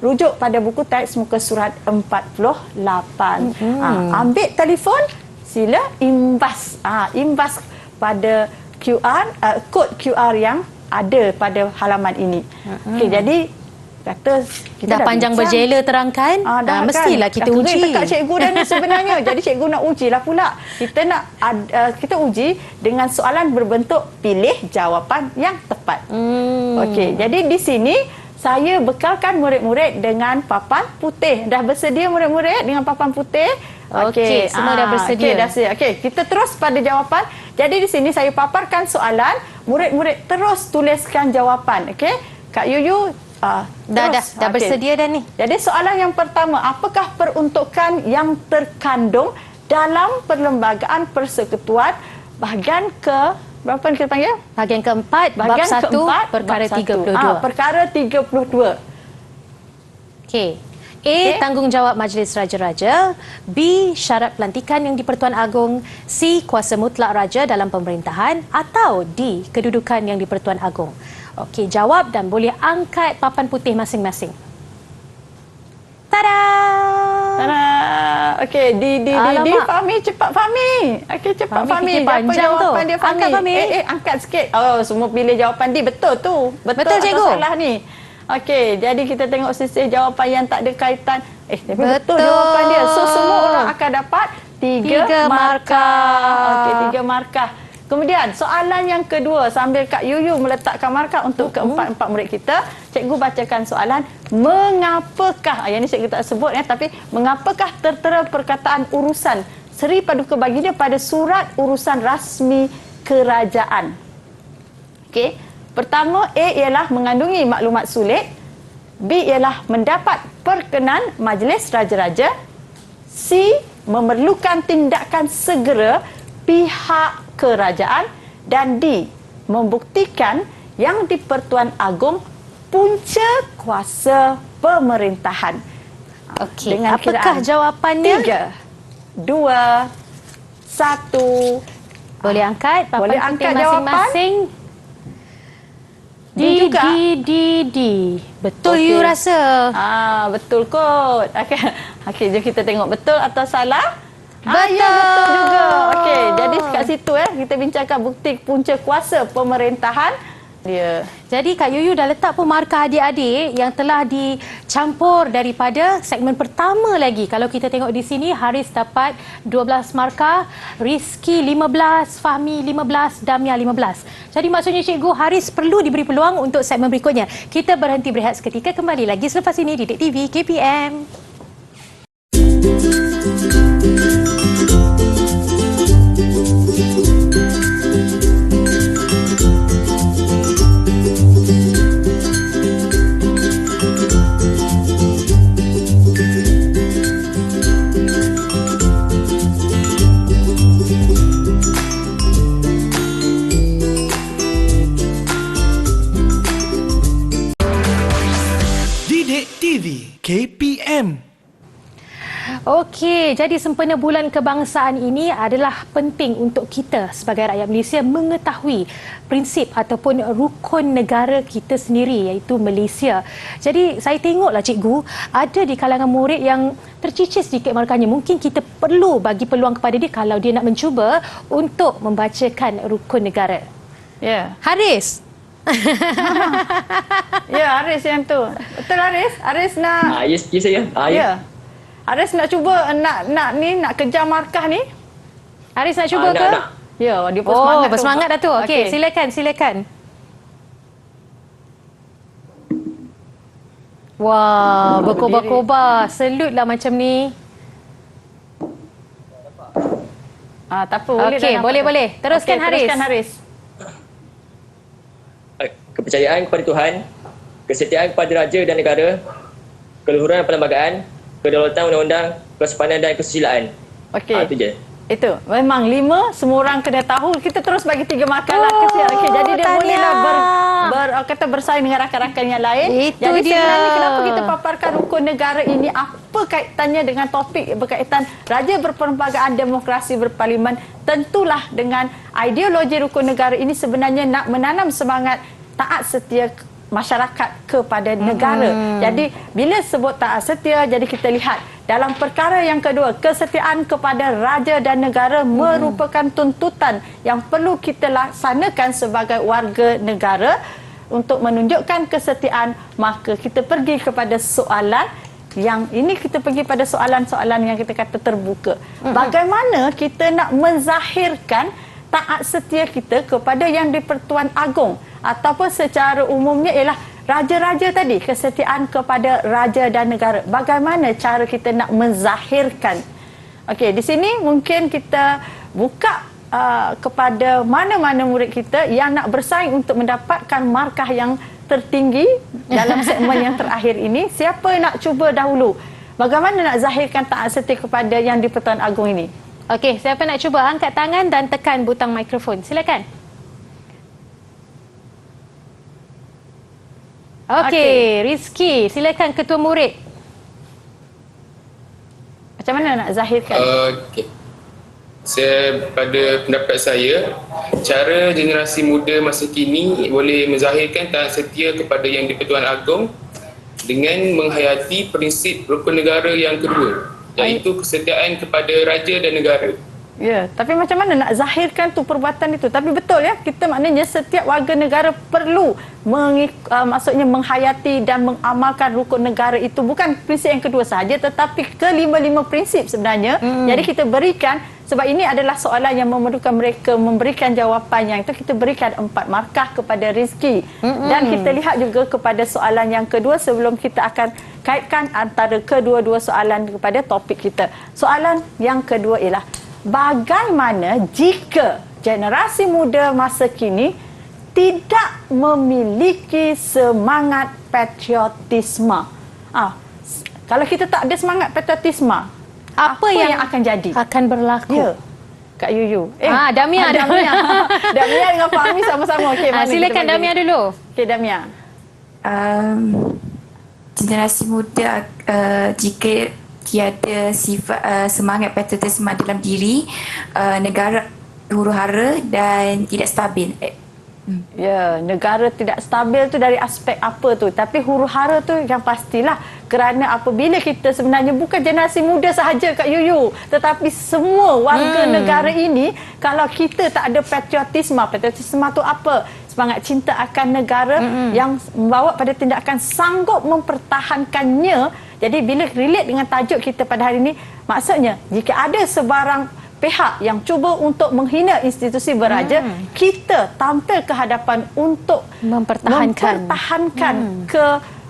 rujuk pada buku teks muka surat 48. Ambil telefon, sila imbas. Imbas pada QR, kod QR yang ada pada halaman ini. Okey, jadi kata kita dah panjang bincang. berjela terangkan, mestilah kita dah uji. Dekat cikgu dah ni sebenarnya. Jadi cikgu nak ujilah pula. Kita uji dengan soalan berbentuk pilih jawapan yang tepat. Okey, jadi di sini saya bekalkan murid-murid dengan papan putih. Dah bersedia murid-murid dengan papan putih? Okey, semua dah bersedia. Okey, kita terus pada jawapan. Jadi di sini saya paparkan soalan, murid-murid terus tuliskan jawapan. Okey, Kak Yuyu dah bersedia dah ni. Jadi soalan yang pertama, apakah peruntukan yang terkandung dalam Perlembagaan Persekutuan bahagian ke berapa ni kita panggil? Bahagian keempat, bab 1, perkara 32. Perkara 32. Okey. A. Tanggungjawab Majlis Raja-Raja. B. Syarat pelantikan yang di-Persekutuan Agong. C. Kuasa mutlak raja dalam pemerintahan. Atau D. Kedudukan yang di-Persekutuan Agong. Okey, jawab dan boleh angkat papan putih masing-masing. Tada! Tada! Okey, di Fahmi, cepat Fahmi. Okey, cepat Fahmi. Fikir panjang apa jawapan tu. dia Fahmi? Angkat Fahmi. Angkat sikit. Oh, semua pilih jawapan D. Betul tu. Betul, atau cikgu? salah ni? Okey, jadi kita tengok sisih jawapan yang tak ada kaitan. Tapi betul jawapan dia. So, semua orang akan dapat 3 markah. Okey, 3 markah. Kemudian, soalan yang kedua. Sambil Kak Yuyu meletakkan markah untuk keempat-empat murid kita, cikgu bacakan soalan. Mengapakah, yang ini cikgu tak sebut ya, tapi mengapakah tertera perkataan urusan Seri Paduka Baginda pada surat urusan rasmi kerajaan? Okey. Pertama, A ialah mengandungi maklumat sulit. B ialah mendapat perkenan Majlis Raja-Raja. C, memerlukan tindakan segera pihak kerajaan. Dan D, membuktikan yang di-Persekutuan Agong punca kuasa pemerintahan. Okey, Dengan apakah kiraan jawapannya? 3, 2, 1. Boleh angkat papan Boleh putih angkat jawapan? masing-masing. D juga. D. Betul you rasa? Betul kot. Okey, jom kita tengok betul atau salah. Betul. Ya, betul juga. Okey, jadi kat situ kita bincangkan bukti punca kuasa pemerintahan dia. Jadi Kak Yuyu dah letak pun markah adik-adik yang telah dicampur daripada segmen pertama lagi. Kalau kita tengok di sini, Haris dapat 12 markah, Rizky 15, Fahmi 15, Damia 15. Jadi maksudnya cikgu, Haris perlu diberi peluang untuk segmen berikutnya. Kita berhenti berehat seketika, kembali lagi selepas ini di Didik TV KPM. Didik TV KPM. Okey, jadi sempena bulan kebangsaan ini adalah penting untuk kita sebagai rakyat Malaysia mengetahui prinsip ataupun rukun negara kita sendiri, iaitu Malaysia. Jadi saya tengoklah cikgu, ada di kalangan murid yang tercicir sedikit markahnya. Mungkin kita perlu bagi peluang kepada dia kalau dia nak mencuba untuk membacakan rukun negara. Ya. Haris. Ya, Haris yang tu. Betul Haris? Haris nak Yes saya. Ya. Haris nak cuba nak kejar markah ni? Haris nak cuba ke? Nak. Ya, dia bersemangat. Bersemangat dah tu. Okey, silakan. Wah, berkobar-kobar. Salutlah macam ni. Tak apa, boleh Okey, dah. boleh. Teruskan Haris. Teruskan Haris. Kepercayaan kepada Tuhan, kesetiaan kepada raja dan negara, keluhuran perlembagaan, kedaulatan undang-undang, kesepanan dan kesusilaan. Okey. Itu je. Itu memang 5 semua orang kena tahu. Kita terus bagi 3 markah lah kesian. Okey, jadi dia tahniah. bolehlah kata bersaing dengan rakan-rakan yang lain. Itu jadi dia. sebenarnya kenapa kita paparkan rukun negara ini, apa kaitannya dengan topik berkaitan Raja Berperlembagaan Demokrasi Berparlimen? Tentulah dengan ideologi rukun negara ini sebenarnya nak menanam semangat taat setia masyarakat kepada negara. Jadi bila sebut taat setia, jadi kita lihat dalam perkara yang kedua, kesetiaan kepada raja dan negara merupakan tuntutan yang perlu kita laksanakan sebagai warga negara. Untuk menunjukkan kesetiaan, maka kita pergi kepada soalan yang ini, kita pergi pada soalan-soalan yang kita kata terbuka. Bagaimana kita nak menzahirkan taat setia kita kepada Yang di-Pertuan Agong, ataupun secara umumnya ialah raja-raja tadi, kesetiaan kepada raja dan negara. Bagaimana cara kita nak menzahirkan? Okey, di sini mungkin kita buka kepada mana-mana murid kita yang nak bersaing untuk mendapatkan markah yang tertinggi dalam segmen yang terakhir ini. Siapa nak cuba dahulu? Bagaimana nak zahirkan taat setia kepada Yang di-Pertuan Agong ini? Okey, siapa nak cuba angkat tangan dan tekan butang mikrofon. Silakan. Okey, Rizky, silakan ketua murid. Macam mana nak zahirkan? Okey. Pada pendapat saya, cara generasi muda masa kini boleh menzahirkan taat setia kepada Yang di-Pertuan Agong dengan menghayati prinsip rukun negara yang kedua, iaitu kesetiaan kepada raja dan negara. Ya, tapi macam mana nak zahirkan tu perbuatan itu? Tapi betul ya, kita maknanya setiap warga negara perlu maksudnya menghayati dan mengamalkan rukun negara itu, bukan prinsip yang kedua sahaja tetapi ke-5 prinsip sebenarnya. Jadi kita berikan, sebab ini adalah soalan yang memerlukan mereka memberikan jawapan, yang itu kita berikan 4 markah kepada Rizky. Dan kita lihat juga kepada soalan yang kedua sebelum kita akan kaitkan antara kedua-dua soalan kepada topik kita. Soalan yang kedua ialah, bagaimana jika generasi muda masa kini tidak memiliki semangat patriotisme? Kalau kita tak ada semangat patriotisme, apa yang akan jadi? Akan berlaku. Ya, Kak Yuyu. Damia. Damia dengan Fahmi sama-sama. Okey, mana Silakan kita bagi? Damia dulu. Okey, Damia. Generasi muda jika tiada sifat semangat patriotisme dalam diri, negara huru-hara dan tidak stabil. Ya, negara tidak stabil tu dari aspek apa tu? Tapi huru-hara tu yang pastilah, kerana apabila kita sebenarnya bukan generasi muda sahaja Kak Yuyu, tetapi semua warga negara ini, kalau kita tak ada patriotisme tu apa? Semangat cinta akan negara yang membawa pada tindakan sanggup mempertahankannya. Jadi bila relate dengan tajuk kita pada hari ini, maksudnya jika ada sebarang pihak yang cuba untuk menghina institusi beraja, kita tampil ke hadapan untuk mempertahankan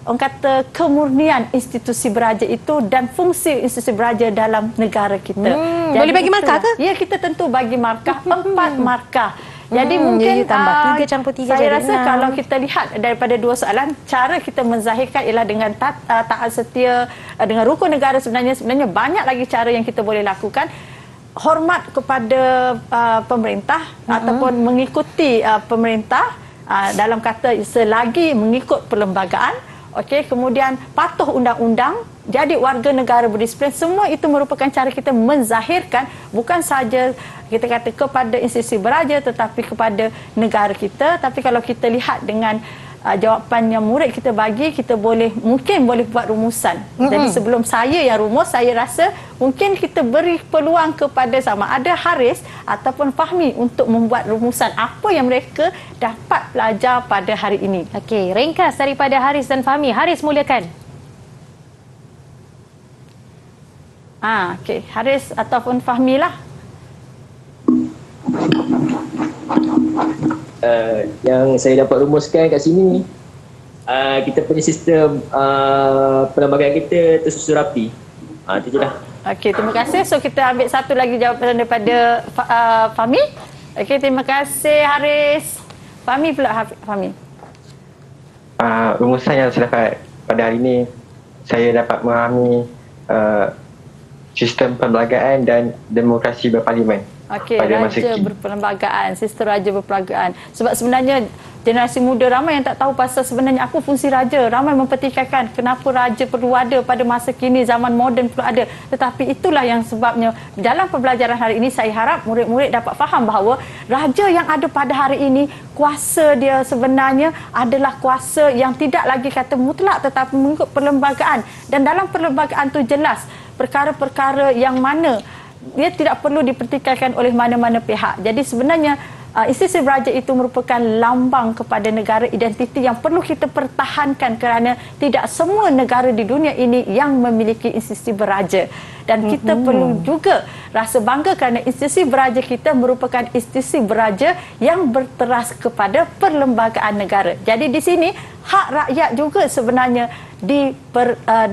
orang kata kemurnian institusi beraja itu dan fungsi institusi beraja dalam negara kita. Jadi boleh bagi markah ke? Ya, kita tentu bagi markah 4 markah. Jadi mungkin tambah 3 campur 3 saya jadi rasa 6. kalau kita lihat daripada 2 soalan, cara kita menzahirkan ialah dengan taat setia dengan rukun negara. Sebenarnya banyak lagi cara yang kita boleh lakukan. Hormat kepada pemerintah ataupun mengikuti pemerintah dalam kata selagi mengikut perlembagaan. Okey, kemudian patuh undang-undang, jadi warga negara berdisiplin. Semua itu merupakan cara kita menzahirkan bukan saja kita kata kepada institusi beraja tetapi kepada negara kita. Tapi kalau kita lihat dengan jawapan yang murid kita bagi, kita mungkin boleh buat rumusan. Jadi sebelum saya yang rumus, saya rasa mungkin kita beri peluang kepada sama ada Haris ataupun Fahmi untuk membuat rumusan apa yang mereka dapat belajar pada hari ini. Okey, ringkas daripada Haris dan Fahmi. Haris, mulakan. Okey, Haris ataupun Fahmi lah. Yang saya dapat rumuskan kat sini, kita punya sistem perlembagaan kita tersusun rapi. Itu je lah. Okey, terima kasih. So kita ambil satu lagi jawapan daripada Fahmi. Okey, terima kasih Haris. Fahmi pula, Fahmi. Rumusan yang saya dapat pada hari ini, saya dapat memahami sistem perbelanjaan dan demokrasi berparlimen Okey, pada masa raja kini. berperlembagaan, sistem raja berperlembagaan. Sebab sebenarnya generasi muda ramai yang tak tahu pasal sebenarnya apa fungsi raja. Ramai mempertikaikan kenapa raja perlu ada pada masa kini, zaman moden perlu ada. Tetapi itulah yang sebabnya dalam pembelajaran hari ini saya harap murid-murid dapat faham bahawa raja yang ada pada hari ini, kuasa dia sebenarnya adalah kuasa yang tidak lagi kata mutlak tetapi mengikut perlembagaan. Dan dalam perlembagaan tu jelas perkara-perkara yang mana dia tidak perlu dipertikaikan oleh mana-mana pihak. Jadi sebenarnya institusi beraja itu merupakan lambang kepada negara, identiti yang perlu kita pertahankan kerana tidak semua negara di dunia ini yang memiliki institusi beraja. Dan kita perlu juga rasa bangga kerana institusi beraja kita merupakan institusi beraja yang berteras kepada perlembagaan negara. Jadi di sini hak rakyat juga sebenarnya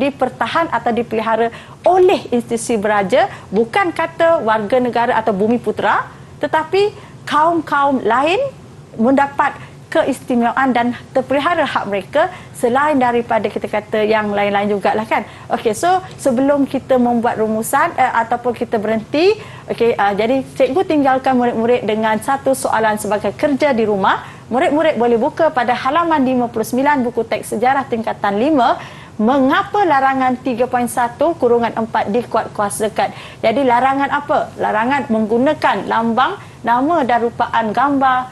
dipertahan atau dipelihara oleh institusi beraja, bukan kata warga negara atau bumi putera, tetapi kaum-kaum lain mendapat keistimewaan dan terpelihara hak mereka selain daripada kita kata yang lain-lain jugalah kan. Okey, so sebelum kita membuat rumusan ataupun kita berhenti, okey, jadi cikgu tinggalkan murid-murid dengan satu soalan sebagai kerja di rumah. Murid-murid boleh buka pada halaman 59 buku teks sejarah tingkatan 5. Mengapa larangan 3.1/4 dikuatkuasakan? Jadi larangan apa? Larangan menggunakan lambang, nama dan rupaan gambar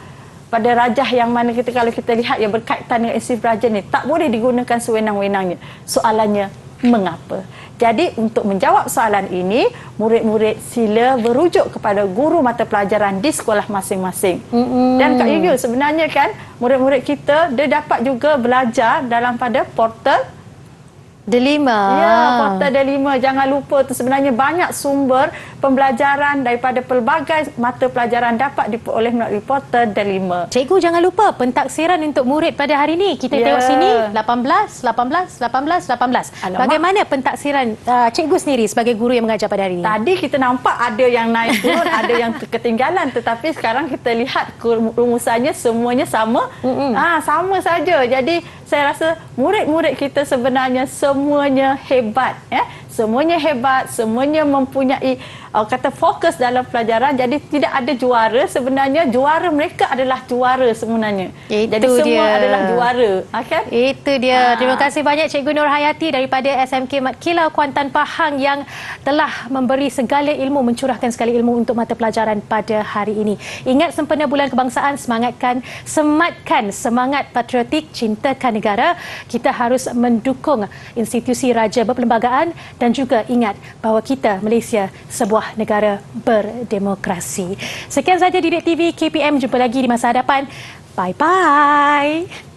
pada rajah yang mana kalau kita lihat yang berkaitan dengan institusi beraja ni tak boleh digunakan sewenang-wenangnya. Soalannya, mengapa? Jadi untuk menjawab soalan ini, murid-murid sila berujuk kepada guru mata pelajaran di sekolah masing-masing. Dan Kak Yuyu, sebenarnya kan murid-murid kita dia dapat juga belajar dalam pada portal Delima. Ya, portal Delima. Jangan lupa tu sebenarnya banyak sumber pembelajaran daripada pelbagai mata pelajaran dapat diperoleh melalui portal Delima. Cikgu jangan lupa pentaksiran untuk murid pada hari ini. Kita tengok sini 18, 18, 18, 18. Alamak. Bagaimana pentaksiran cikgu sendiri sebagai guru yang mengajar pada hari ini? Tadi kita nampak ada yang naik turun, ada yang ketinggalan, tetapi sekarang kita lihat rumusannya semuanya sama. Sama saja. Jadi saya rasa murid-murid kita sebenarnya semuanya hebat, ya. Semuanya hebat, semuanya mempunyai kata fokus dalam pelajaran. Jadi tidak ada juara, sebenarnya juara mereka adalah juara sebenarnya. Jadi semua adalah juara, kan? Itu dia. Terima kasih banyak Cikgu Nur Hayati daripada SMK Mat Kilau Kuantan Pahang yang telah memberi segala ilmu, mencurahkan segala ilmu untuk mata pelajaran pada hari ini. Ingat sempena Bulan Kebangsaan, sematkan semangat patriotik, cintakan negara. Kita harus mendukung institusi raja berperlembagaan dan juga ingat bahawa kita Malaysia sebuah negara berdemokrasi. Sekian saja Didik TV KPM, jumpa lagi di masa hadapan. Bye-bye.